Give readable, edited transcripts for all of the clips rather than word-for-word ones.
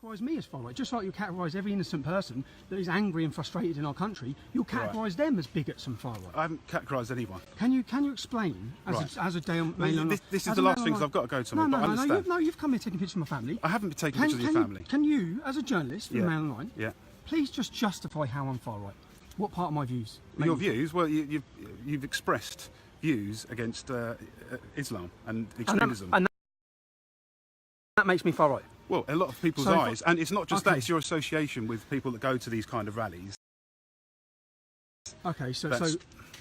categorise me as far right, just like you categorise every innocent person that is angry and frustrated in our country. You'll categorise them as bigots and far right. I haven't categorised anyone. Can you explain as a Daily Mail? This is the last thing I've got to go to. No, you've come here taking pictures of my family. I haven't been taking pictures of your family. Can you, as a journalist for Mail Online, please just justify how I'm far right? What part of my views? Your views? Well, you've expressed views against Islam and extremism. And that makes me far right. Well, a lot of people's eyes, and it's not just that; it's your association with people that go to these kind of rallies. Okay,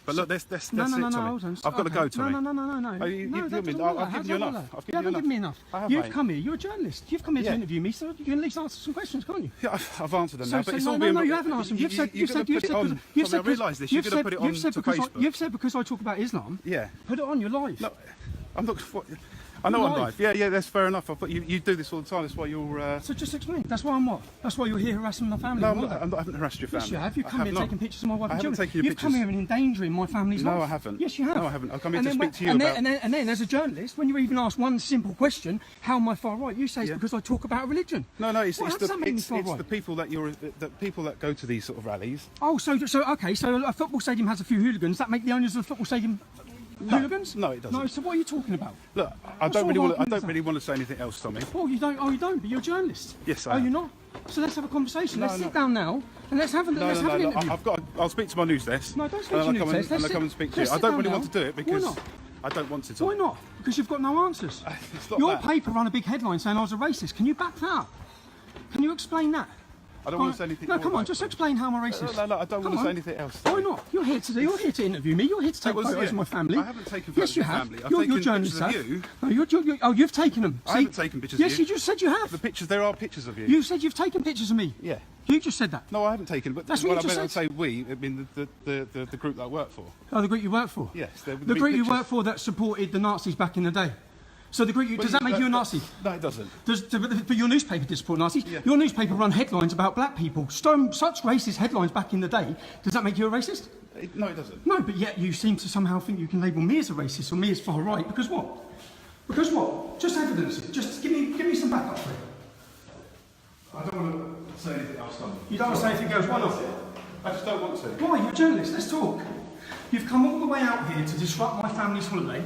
but look, that's it, Tommy. I've got to go, Tommy. No. You've given me enough. You haven't given me enough. You've come here. You're a journalist. You've come here to interview me, so you can at least answer some questions, can't you? Yeah, I've answered them now. But it's all no, you haven't answered them. You've said. I realise this. You're going to put it on to Facebook. You've said because I talk about Islam. Yeah. Put it on. You're live. No, I'm not. I know I'm live. Yeah, that's fair enough. But you do this all the time. That's why you're. So just explain. That's why I'm what? That's why you're here harassing my family. No, I haven't harassed your family. Yes, you have. You've come here taking pictures of my wife and children. I haven't taken your pictures. You've come here and endangering my family's life. No, I haven't. Yes, you have. No, I haven't. I've come here to speak to you about. And then, as a journalist, when you even ask one simple question, how am I far right? You say it's because I talk about religion. No, it's the people that go to these sort of rallies. Oh, so a football stadium has a few hooligans. That make the owners of the football stadium hooligans? No, it doesn't. No, so what are you talking about? Look, I don't really want to say anything else, Tommy. Oh, you don't. Oh, you don't. But you're a journalist. Yes, I am. Oh, you're not. So let's have a conversation. Let's sit down now and let's have an interview. I'll speak to my news desk. No, don't speak to your news desk. I'll come and speak to you. I don't really want to do it because I don't want to. Why not? Because you've got no answers. Your paper ran a big headline saying I was a racist. Can you back that up? Can you explain that? I don't want to say anything. No, come on, just explain how I'm a racist. No, I don't want to say anything else. Why not? You're here to interview me. You're here to take photos of my family. I haven't taken photos of your family. I've taken pictures of you. No, you've taken them. I haven't taken pictures of you. Yes, you just said you have. The pictures, there are pictures of you. You said you've taken pictures of me. Yeah. You just said that. No, I haven't taken. But that's what you just said. Say we. I mean the group that I work for. Oh, the group you work for. Yes. The group you work for that supported the Nazis back in the day. So the group does that make you a Nazi? No, it doesn't. But your newspaper did support Nazis. Yeah. Your newspaper run headlines about black people. Such racist headlines back in the day. Does that make you a racist? No, it doesn't. No, but yet you seem to somehow think you can label me as a racist or me as far right. Because what? Because what? Just evidence it. Just give me some backup for it. I don't want to say anything else, Tom. You don't want to say anything else? Why not? I just don't want to. Why? You're a journalist. Let's talk. You've come all the way out here to disrupt my family's holiday.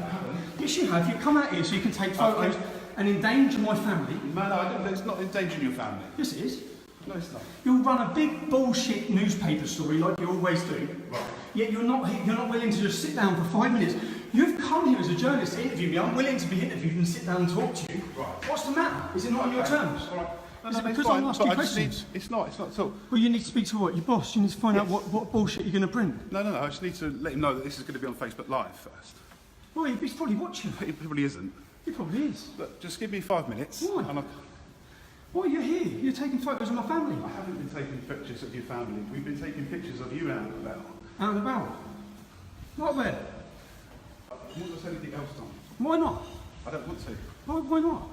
Yes, you have. You've come out here so you can take photos and endanger my family. No, I don't. It's not endangering your family. Yes, it is. No, it's not. You'll run a big bullshit newspaper story like you always do. Right. Yet you're not willing to just sit down for 5 minutes. You've come here as a journalist to interview me. I'm willing to be interviewed and sit down and talk to you. Right. What's the matter? Is it not on your terms? All right. Is it because I'm asking questions? It's not at all. Well, you need to speak to what? Your boss? You need to find out what bullshit you're going to print? No, I just need to let him know that this is going to be on Facebook Live first. Well, he's probably watching. He probably isn't. He probably is. Look, just give me 5 minutes. Why? Why are you here? You're taking photos of my family. I haven't been taking pictures of your family. We've been taking pictures of you out and about. Out and about? Not where? I don't want to say anything else, Tom. Why not? I don't want to. Why not?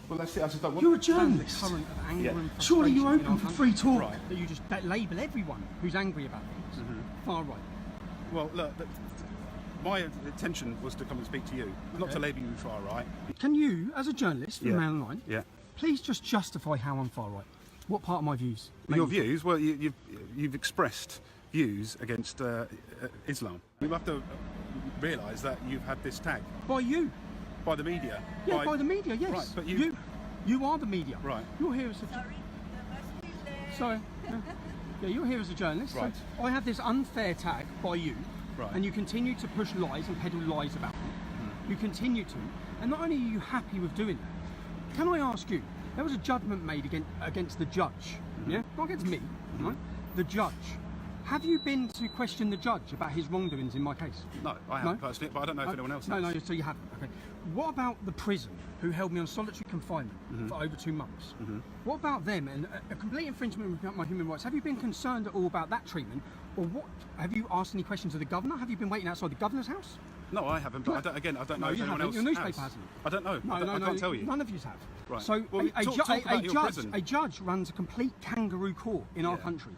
Well, that's it. I just don't want. You're a journalist. Surely you're open for free talk. Right. That you just label everyone who's angry about things. Far right. Well, look, my intention was to come and speak to you, not to label you far right. Can you, as a journalist for Mail Online, please just justify how I'm far right? What part of my views? Your views? Well, you've expressed views against Islam. We have to realise that you've had this tag. By you? By the media. Yeah, by the media, yes. Right, but you are the media. Right. You're here as a... Sorry. Yeah, you're here as a journalist. Right. So I have this unfair tag by you. Right. And you continue to push lies and peddle lies about me. You continue to. And not only are you happy with doing that, can I ask you, there was a judgment made against the judge. Yeah? Not against me, right? The judge. Have you been to question the judge about his wrongdoings in my case? No, I haven't personally, but I don't know if anyone else has. No, so you haven't. Okay. What about the prison who held me on solitary confinement for over 2 months? What about them and a complete infringement of my human rights? Have you been concerned at all about that treatment? Or what? Have you asked any questions of the governor? Have you been waiting outside the governor's house? No, I haven't, but I don't know if anyone else Your newspaper has. hasn't. I don't know. I can't tell you. None of you have. Right. So well, a judge runs a complete kangaroo court in our country.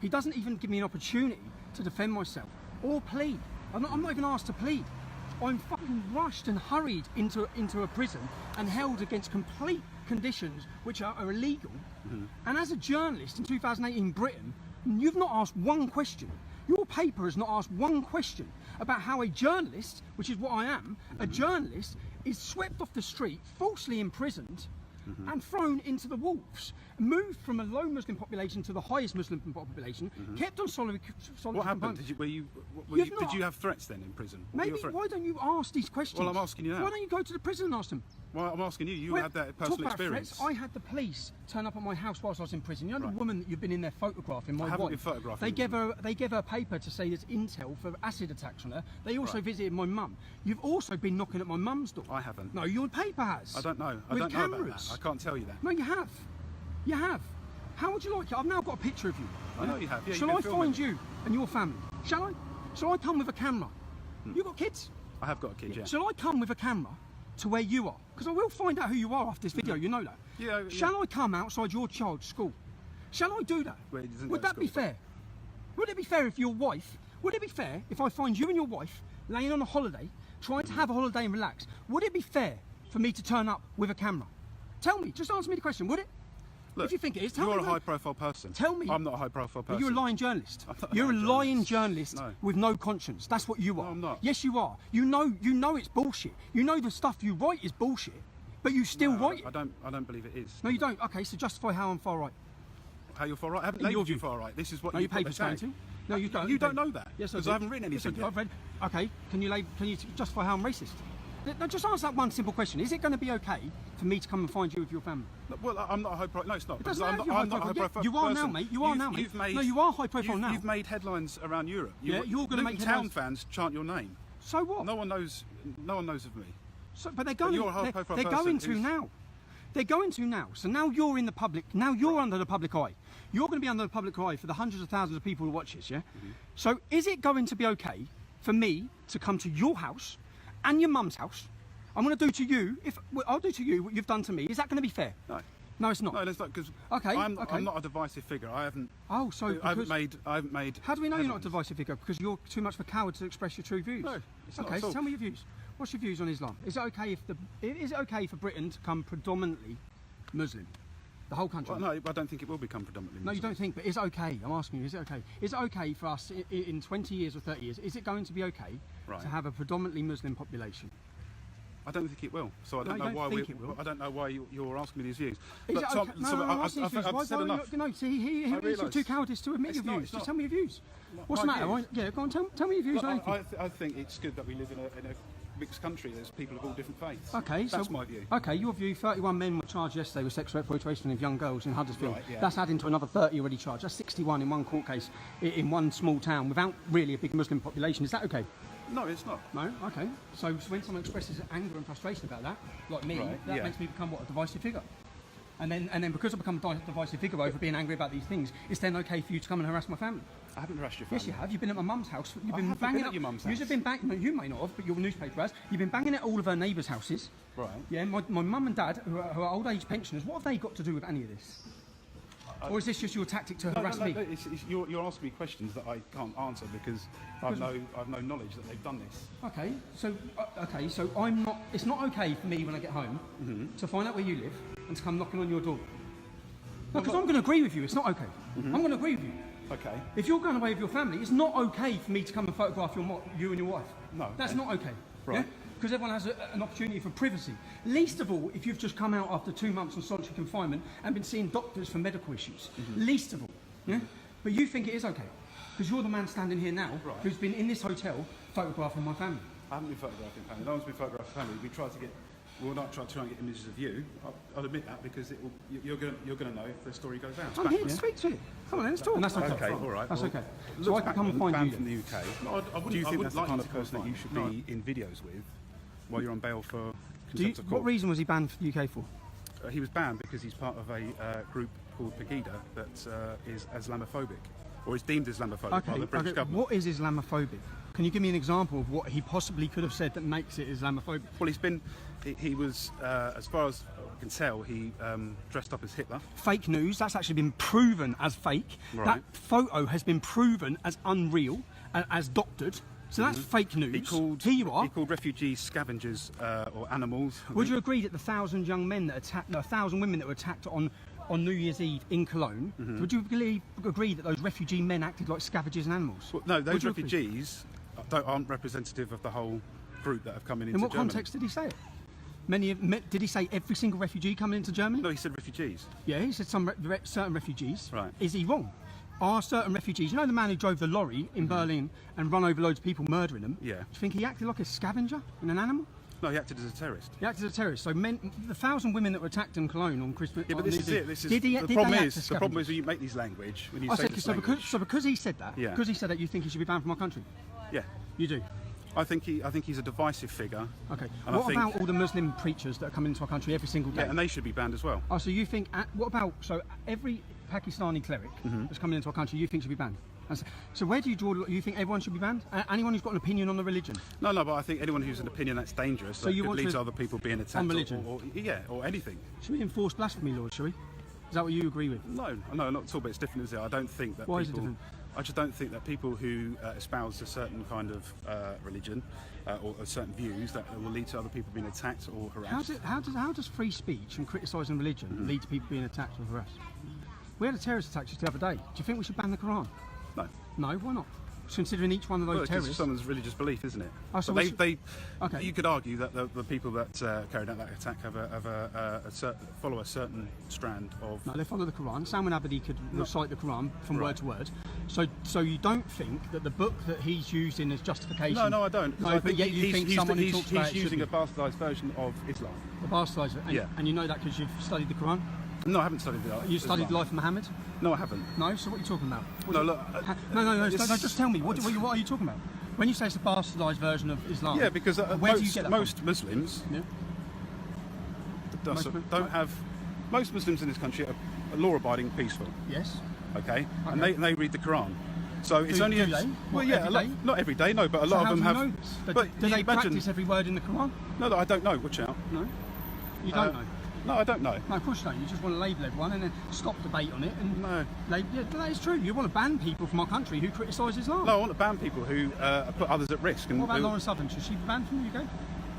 He doesn't even give me an opportunity to defend myself or plead. I'm not even asked to plead. I'm fucking rushed and hurried into a prison and held against complete conditions which are illegal And as a journalist in 2018 Britain, you've not asked one question. Your paper has not asked one question about how a journalist, which is what I am, a journalist is swept off the street, falsely imprisoned, and thrown into the wolves, moved from a low Muslim population to the highest Muslim population, kept on solitary What happened? confinement. Did you have threats then in prison? What were Maybe your threats? why don't you ask these questions? Well, I'm asking you now. Why don't you go to the prison and ask them? Well, I'm asking you. You Well, had that talk personal about experience. threats. I had the police turn up at my house whilst I was in prison. You know Right. the woman that you've been in there photographing, my I haven't wife. been photographing They the gave her a paper to say there's intel for acid attacks on her. They also Right. visited my mum. You've also been knocking at my mum's door. I haven't. No, your paper has. I don't know. I With don't know about cameras. that. I can't tell you that. No, you have. You have. How would you like it? I've now got a picture of you. I know you have. Yeah, Shall you've I been filming find me. you and your family? Shall I? Shall I come with a camera? You got kids? I have got a kid. Yeah. Shall I come with a camera to where you are? Because I will find out who you are after this video, you know that. Yeah, yeah. Shall I come outside your child's school? Shall I do that? Well, he doesn't Would go to that be school, but- fair? Would it be fair if your wife, would it be fair if I find you and your wife laying on a holiday, trying to have a holiday and relax? Would it be fair for me to turn up with a camera? Tell me, just answer me the question, would it? Look, if you think it is, tell you're me. a high-profile person. Tell me. I'm not a high-profile person. You're a lying journalist. I'm not a You're a lying lying journalist. journalist No. with no conscience. That's what you are. No, I'm not. Yes, you are. You know it's bullshit. You know the stuff you write is bullshit, but you still No, write it. I don't believe it is. No, you don't. Okay, so justify how I'm far right. How you're far right? I haven't In your labelled you view. far right. This is what No, you your paper's going to. No, you don't. You don't know that. Yes, because do. I haven't written Yes, anything I do. yet. I've read. Okay, can you justify how I'm racist? No, just answer that one simple question. Is it going to be okay for me to come and find you with your family? Well, I'm not a high profile. No, it's not. It doesn't because matter if I'm you're not a high high profile. profile. You are now, person. mate. You are now, mate. You've made, No, you are high profile now. You've made headlines around Europe. Yeah, you're gonna make Luton Town headlines. fans chant your name. So what? No one knows. No one knows of me. So, but they're going. you're a high-profile they're person going to who's- now. They're going to now. So now you're in the public. Now you're under the public eye. You're going to be under the public eye for the hundreds of thousands of people who watch this. Yeah. So is it going to be okay for me to come to your house and your mum's house? I'm going to do to you. I'll do to you what you've done to me. Is that going to be fair? No. No, it's not. No, that's not because Okay, I'm okay. not a divisive figure. I haven't. Oh, so I haven't because- made. How do we know you're not a headlines. divisive figure? Because you're too much of a coward to express your true views. No, it's not Okay, at so all. tell me your views. What's your views on Islam? Is it okay for Britain to come predominantly Muslim? The whole country? Well, no, I don't think it will become predominantly. No, you Muslim. don't think, but is it okay? I'm asking you, is it okay? Is it okay for us in 20 years or 30 years, is it going to be okay Right. to have a predominantly Muslim population? I don't think it will. So I No, don't you know don't why think it will? I don't know why you're asking me these views. Is Look, it Tom, okay? No, so I'm asking you I've views. said enough. No, see, he's realise. too cowardice to admit It's your not- views. it's Just not- tell me your views. What's the my matter? views. Yeah, go on, tell me your views Look, on anything. I think it's good that we live in a mixed country. There's people of all different faiths. Okay, That's so my view. Okay, your view. 31 men were charged yesterday with sexual exploitation of young girls in Huddersfield. Right, yeah. That's adding to another 30 already charged. That's 61 in one court case in one small town without really a big Muslim population. Is that okay? No, it's not. No. Okay. So when someone expresses anger and frustration about that, like me, Right, that yeah. makes me become what, a divisive figure. And then because I become a divisive figure over being angry about these things, it's then okay for you to come and harass my family. I haven't harassed your family. Yes, you have. You've been at my mum's house. You've I been haven't banging been at up your mum's You've house. been bang. No, you may not have, but your newspaper has. You've been banging at all of her neighbours' houses. Right. Yeah, my mum and dad, who are old age pensioners, what have they got to do with any of this? Or is this just your tactic to harass me? You're asking me questions that I can't answer because I've no knowledge that they've done this. Okay, so I'm not. It's not okay for me when I get home to find out where you live and to come knocking on your door. No, because I'm going to agree with you. It's not okay. I'm going to agree with you. Okay. If you're going away with your family, it's not okay for me to come and photograph you and your wife. No. That's not okay. Right. Because everyone has an opportunity for privacy. Least of all, if you've just come out after 2 months on solitary confinement and been seeing doctors for medical issues. Least of all. Yeah. But you think it is okay because you're the man standing here now Right. who's been in this hotel photographing my family. I haven't been photographing family. No one's been photographing family. We'll not try and get images of you. I'll admit that because you're going to know if the story goes out. I'm here to speak to you. Come on, let's talk. And that's okay. Okay, all right. That's well, okay. So I can come and find banned you. from then. the UK. No, I wouldn't- Do you I think wouldn't that's the like kind you of to person that come you and should find- be in videos with while you're on bail for Do you, contempt of what court? reason was he banned from the UK for? He was banned because he's part of a group called Pegida that is Islamophobic, or is deemed Islamophobic by the British government. What is Islamophobic? Can you give me an example of what he possibly could have said that makes it Islamophobic? Well, he was, as far as I can tell, he dressed up as Hitler. Fake news. That's actually been proven as fake. Right. That photo has been proven as unreal, as doctored. So that's fake news. Here you are. He called refugees scavengers or animals. I Would think. you agree that the 1,000 young men that attacked, no, 1,000 women that were attacked on on New Year's Eve in Cologne, would you agree that those refugee men acted like scavengers and animals? Well, no, those Would you agree? refugees aren't representative of the whole group that have come into In what Germany. context did he say it? Did he say every single refugee coming into Germany? No, he said refugees. Yeah, he said some certain refugees. Right. Is he wrong? Are certain refugees, you know the man who drove the lorry in Berlin and run over loads of people, murdering them? Yeah. Do you think he acted like a scavenger and an animal? No, he acted as a terrorist. He acted as a terrorist. So the 1,000 women that were attacked in Cologne on Christmas. Yeah, but on this is New it. Year's This Eve, is did he, the did problem. they act Is as the problem is scavengers? when you make these language when you I say said, this so language. because he said that, Yeah. because he said that, you think he should be banned from our country? Yeah, You do. I think he's a divisive figure. Okay. And What I think, about all the Muslim preachers that are coming into our country every single day? Yeah, and they should be banned as well. Oh, so you think? What about every Pakistani cleric that's coming into our country? You think should be banned? So where do you draw? You think everyone should be banned? Anyone who's got an opinion on the religion? No, but I think anyone who's an opinion that's dangerous, So that you could want lead to- to other people being attacked, on religion? or anything. Should we enforce blasphemy laws? Shall we? Is that what you agree with? No, not at all. But it's different, is it? I don't think that Why is it people. different? I just don't think that people who espouse a certain kind of religion or certain views that will lead to other people being attacked or harassed. How does free speech and criticising religion lead to people being attacked or harassed? We had a terrorist attack just the other day. Do you think we should ban the Quran? No. No, why not? Considering each one of those Well, it's terrorists. someone's religious belief, isn't it? Oh, so But we should- Okay. You could argue that the people that carried out that attack follow a certain strand of. No, they follow the Quran. Salman Abedi could recite the Quran from word to word. So you don't think that the book that he's using as justification? No, I don't. 'cause No, I but think yet you think someone who talks about it he's using a should bastardised version of Islam. be. The bastardised, and, Yeah. and you know that because you've studied the Quran. No, I haven't studied that. You studied the life of Muhammad. No, I haven't. No, so what are you talking about? No, look. No, this- just tell me. What are you talking about? When you say it's a bastardised version of Islam. Yeah, because where do you get that most Muslims from? Yeah. don't have. Most Muslims in this country are law-abiding, peaceful. Yes. Okay, and Okay. they read the Quran. So it's Do- only do a, they? well, What, yeah, every day? not every day, no, but a So lot how of them do you have. know this? But Do they imagine, practice every word in the Quran? No, I don't know. Watch out. No. You don't know. No, I don't know. No, of course you don't. You just want to label everyone and then stop debate on it. And No. yeah, that is true. You want to ban people from our country who criticise Islam. No, I want to ban people who put others at risk. And What about who- Lauren Southern? Should she be banned from the UK?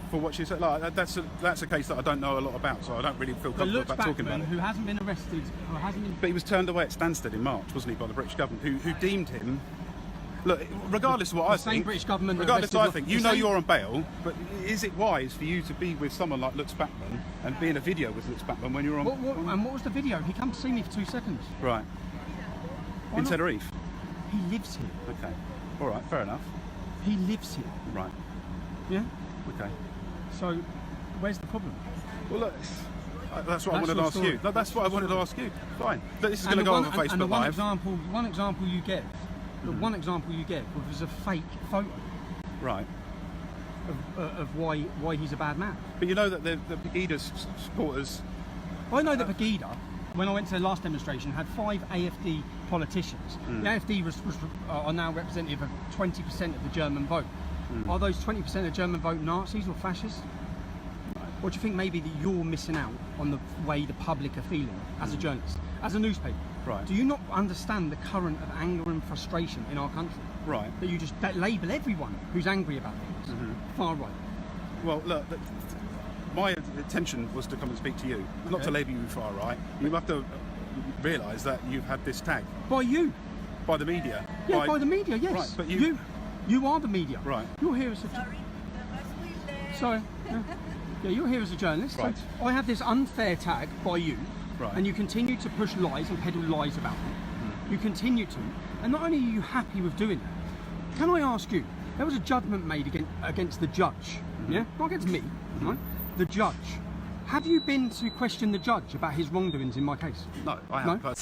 for what she said? Like, that's a case that I don't know a lot about, so I don't really feel But comfortable Lutz about talking about Backman, it. who hasn't been arrested, or hasn't been. But he was turned away at Stansted in March, wasn't he, by the British government, who deemed him. Look, regardless of what I same think, British government that regardless of what I arrested- think, you the know same- you're on bail, but is it wise for you to be with someone like Lutz Backman and be in a video with Lutz Backman when you're on? And what was the video? He came to see me for 2 seconds. Right. Why In not? Tenerife. He lives here. Okay. All right. Fair enough. He lives here. Right. Yeah. Okay. So, where's the problem? Well, look. That's what I That's wanted to your ask story. you. No, that's what I wanted to ask you. Fine. But this is going And to the go one- over and Facebook the one Live. example you gave, the one example you gave was a fake photo Right. of why he's a bad man. But you know that the Pegida supporters. I know that Pegida, when I went to the last demonstration, had 5 AFD politicians. The AFD are now representative of 20% of the German vote. Are those 20% of the German vote Nazis or fascists? Or do you think maybe that you're missing out on the way the public are feeling as a journalist, as a newspaper? Right. Do you not understand the current of anger and frustration in our country? Right. That you just label everyone who's angry about things. Far right. Well, look. My intention was to come and speak to you, not to label you far right. You have to realise that you've had this tag By you. by the media. Yeah, by the media, yes. Right, but you are the media. Right. You're here as a sorry. Yeah, you're here as a journalist. Right. So I have this unfair tag by you, Right. and you continue to push lies and peddle lies about me. You continue to, and not only are you happy with doing that, can I ask you? There was a judgment made against the judge, yeah, not against me, right? The judge. Have you been to question the judge about his wrongdoings in my case? No, I No? haven't.